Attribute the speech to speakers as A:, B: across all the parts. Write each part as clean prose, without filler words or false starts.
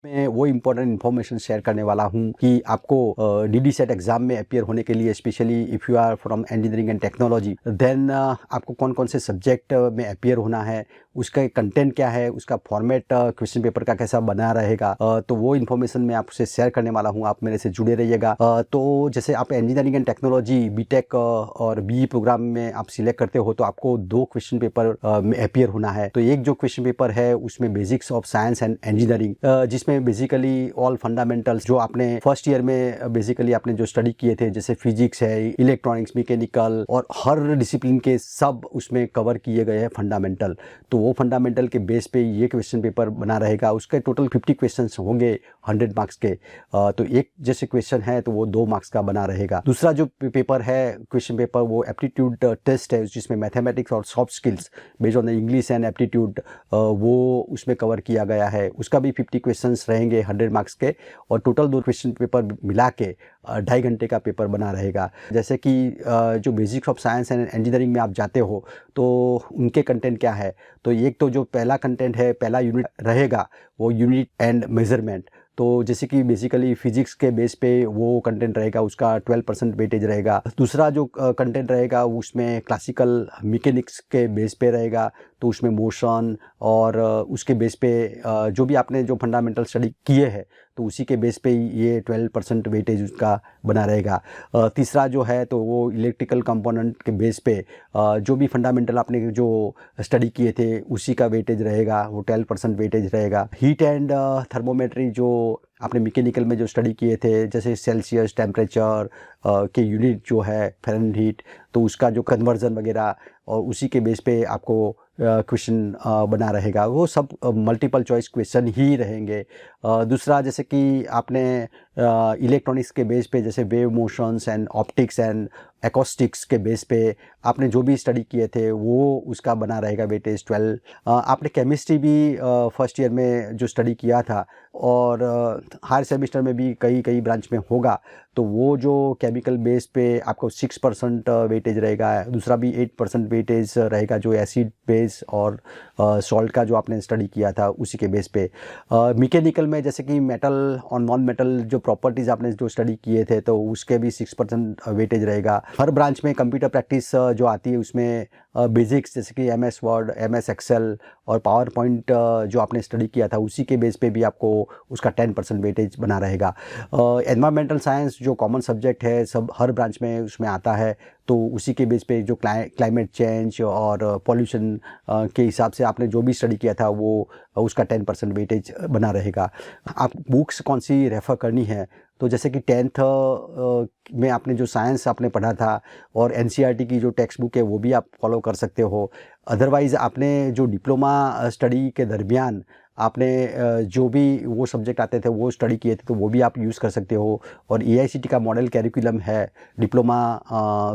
A: मैं वो important information share करने वाला हूँ कि आपको डीडी सेट एग्जाम में अपियर होने के लिए, specially if you are from engineering and technology, then आपको कौन कौन से सब्जेक्ट में अपियर होना है, उसका कंटेंट क्या है, उसका फॉर्मेट क्वेश्चन पेपर का कैसा बना रहेगा, तो वो इन्फॉर्मेशन मैं आपसे शेयर करने वाला हूँ। आप मेरे से जुड़े रहिएगा। तो जैसे आप इंजीनियरिंग एंड टेक्नोलॉजी बीटेक और बीई प्रोग्राम में आप सिलेक्ट करते हो तो आपको 2 क्वेश्चन पेपर में अपियर होना है। तो एक जो क्वेश्चन पेपर है उसमें basics of science and engineering, जिसमें बेसिकली ऑल फंडामेंटल्स जो आपने फर्स्ट ईयर में बेसिकली आपने जो स्टडी किए थे, जैसे फिजिक्स है, इलेक्ट्रॉनिक्स, मैकेनिकल और हर डिसिप्लिन के सब उसमें कवर किए गए हैं फंडामेंटल। तो वो फंडामेंटल के बेस पे ये क्वेश्चन पेपर बना रहेगा। उसके टोटल 50 क्वेश्चंस होंगे 100 मार्क्स के। तो एक जैसे क्वेश्चन है तो वो 2 मार्क्स का बना रहेगा। दूसरा जो पेपर है क्वेश्चन पेपर, वो एप्टीट्यूड टेस्ट है, जिसमें मैथमेटिक्स और soft skills based on the English and aptitude वो उसमें कवर किया गया है। उसका भी 50 क्वेश्चंस रहेंगे 100 मार्क्स के, और टोटल 2 क्वेश्चन पेपर मिला के 2.5 घंटे का पेपर बना रहेगा। जैसे कि जो basics of science and engineering में आप जाते हो तो उनके कंटेंट क्या है, तो एक तो जो पहला कंटेंट है, पहला यूनिट रहेगा वो यूनिट एंड मेजरमेंट। तो जैसे कि बेसिकली फिजिक्स के बेस पे वो कंटेंट रहेगा, उसका 12% वेटेज रहेगा। दूसरा जो कंटेंट रहेगा उसमें क्लासिकल मैकेनिक्स के बेस पे रहेगा, तो उसमें मोशन और उसके बेस पे जो भी आपने जो फंडामेंटल स्टडी किए हैं तो उसी के बेस पे ये 12% वेटेज उसका बना रहेगा। तीसरा जो है तो वो इलेक्ट्रिकल कंपोनेंट के बेस पे जो भी फंडामेंटल आपने जो स्टडी किए थे उसी का वेटेज रहेगा, वो 12% वेटेज रहेगा। हीट एंड थर्मोमेट्री जो आपने मैकेनिकल में जो स्टडी किए थे, जैसे सेल्सियस टेम्परेचर के यूनिट जो है फ़ारेनहीट, तो उसका जो कन्वर्जन वगैरह और उसी के बेस पे आपको क्वेश्चन बना रहेगा। वो सब मल्टीपल चॉइस क्वेश्चन ही रहेंगे। दूसरा जैसे कि आपने इलेक्ट्रॉनिक्स के बेस पे, जैसे wave motions and optics and acoustics के बेस पे आपने जो भी स्टडी किए थे वो उसका बना रहेगा वेटेज 12। आपने केमिस्ट्री भी फर्स्ट ईयर में जो स्टडी किया था और हायर सेमेस्टर में भी कई ब्रांच में होगा, तो वो जो केमिकल बेस पे आपको 6% वेटेज रहेगा। दूसरा भी 8% वेटेज रहेगा जो एसिड बेस और सॉल्ट का जो आपने स्टडी किया था उसी के बेस पे। मैकेनिकल में जैसे कि मेटल और नॉन मेटल जो प्रॉपर्टीज़ आपने जो स्टडी किए थे तो उसके भी 6% वेटेज रहेगा। हर ब्रांच में कंप्यूटर प्रैक्टिस जो आती है उसमें बेसिक्स जैसे कि MS वर्ड, MS एक्सेल और पावर पॉइंट जो आपने स्टडी किया था उसी के बेस पे भी आपको उसका 10% वेटेज बना रहेगा। एनवायरमेंटल साइंस जो कॉमन सब्जेक्ट है, सब हर ब्रांच में उसमें आता है, तो उसी के बेस पे जो क्लाइमेट चेंज और पॉल्यूशन के हिसाब से आपने जो भी स्टडी किया था वो उसका 10% वेटेज बना रहेगा। आप बुक्स कौन सी रेफ़र करनी है, तो जैसे कि 10th में आपने जो साइंस आपने पढ़ा था और NCERT की जो टेक्स्ट बुक है वो भी आप फॉलो कर सकते हो। अदरवाइज़ आपने जो डिप्लोमा स्टडी के दरमियान आपने जो भी वो सब्जेक्ट आते थे वो स्टडी किए थे तो वो भी आप यूज़ कर सकते हो। और AICTE का मॉडल कैरिकुलम है डिप्लोमा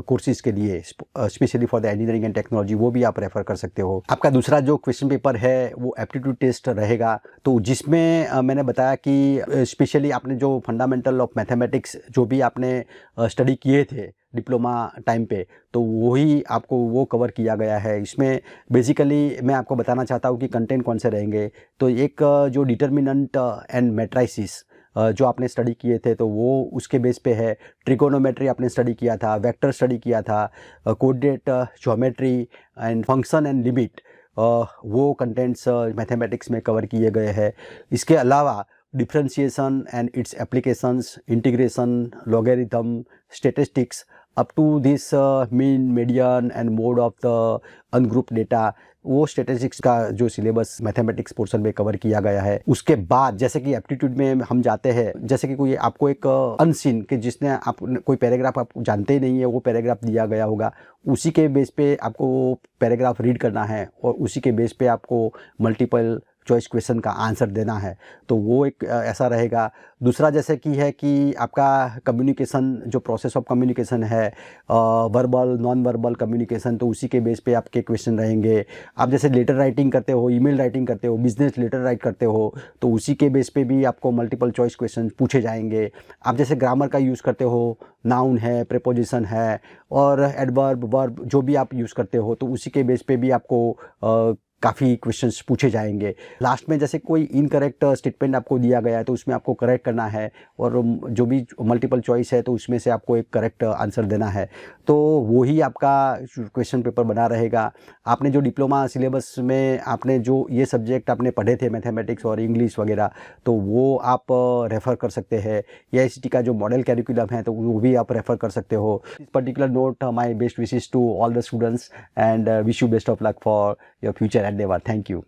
A: कोर्सेज़ के लिए, specially for the engineering and technology, वो भी आप रेफ़र कर सकते हो। आपका दूसरा जो क्वेश्चन पेपर है वो एप्टीट्यूड टेस्ट रहेगा, तो जिसमें मैंने बताया कि स्पेशली आपने जो फंडामेंटल ऑफ मैथमेटिक्स जो भी आपने स्टडी किए थे डिप्लोमा टाइम पे, तो वही आपको वो कवर किया गया है। इसमें बेसिकली मैं आपको बताना चाहता हूँ कि कंटेंट कौन से रहेंगे। तो एक जो डिटर्मिनेंट एंड मैट्रिसेस जो आपने स्टडी किए थे तो वो उसके बेस पे है। ट्रिगोनोमेट्री आपने स्टडी किया था, वेक्टर स्टडी किया था, coordinate geometry and function and limit, वो कंटेंट्स मैथमेटिक्स में कवर किए गए हैं। इसके अलावा differentiation and its applications, integration, logarithm, statistics up to this mean, median and mode of the ungroup data, वो स्टैटिस्टिक्स का जो सिलेबस मैथमेटिक्स पोर्शन में कवर किया गया है। उसके बाद जैसे कि एप्टीट्यूड में हम जाते हैं, जैसे कि कोई आपको एक अनसीन कि जिसने आप कोई पैराग्राफ आप जानते ही नहीं है वो पैराग्राफ दिया गया होगा, उसी के बेस पे आपको पैराग्राफ रीड करना है और उसी के बेस पे आपको मल्टीपल चॉइस क्वेश्चन का आंसर देना है, तो वो एक ऐसा रहेगा। दूसरा जैसे कि है कि आपका कम्युनिकेशन, जो प्रोसेस ऑफ कम्युनिकेशन है, वर्बल नॉन वर्बल कम्युनिकेशन, तो उसी के बेस पे आपके क्वेश्चन रहेंगे। आप जैसे लेटर राइटिंग करते हो, ईमेल राइटिंग करते हो, बिजनेस लेटर राइट करते हो, तो उसी के बेस पे भी आपको मल्टीपल चॉइस क्वेश्चन पूछे जाएंगे। आप जैसे ग्रामर का यूज़ करते हो, नाउन है, प्रीपोजिशन है और एडवर्ब, वर्ब जो भी आप यूज़ करते हो, तो उसी के बेस पे भी आपको काफ़ी क्वेश्चंस पूछे जाएंगे। लास्ट में जैसे कोई इनकरेक्ट स्टेटमेंट आपको दिया गया है तो उसमें आपको करेक्ट करना है, और जो भी मल्टीपल चॉइस है तो उसमें से आपको एक करेक्ट आंसर देना है। तो वो ही आपका क्वेश्चन पेपर बना रहेगा। आपने जो डिप्लोमा सिलेबस में आपने जो ये सब्जेक्ट आपने पढ़े थे, मैथमेटिक्स और इंग्लिश वगैरह, तो वो आप रेफ़र कर सकते हैं। AICTE का जो मॉडल कैरिकुलम है तो वो भी आप रेफ़र कर सकते हो। This particular note my best wishes to all the students and wish you best of luck for your future endeavour. Thank you.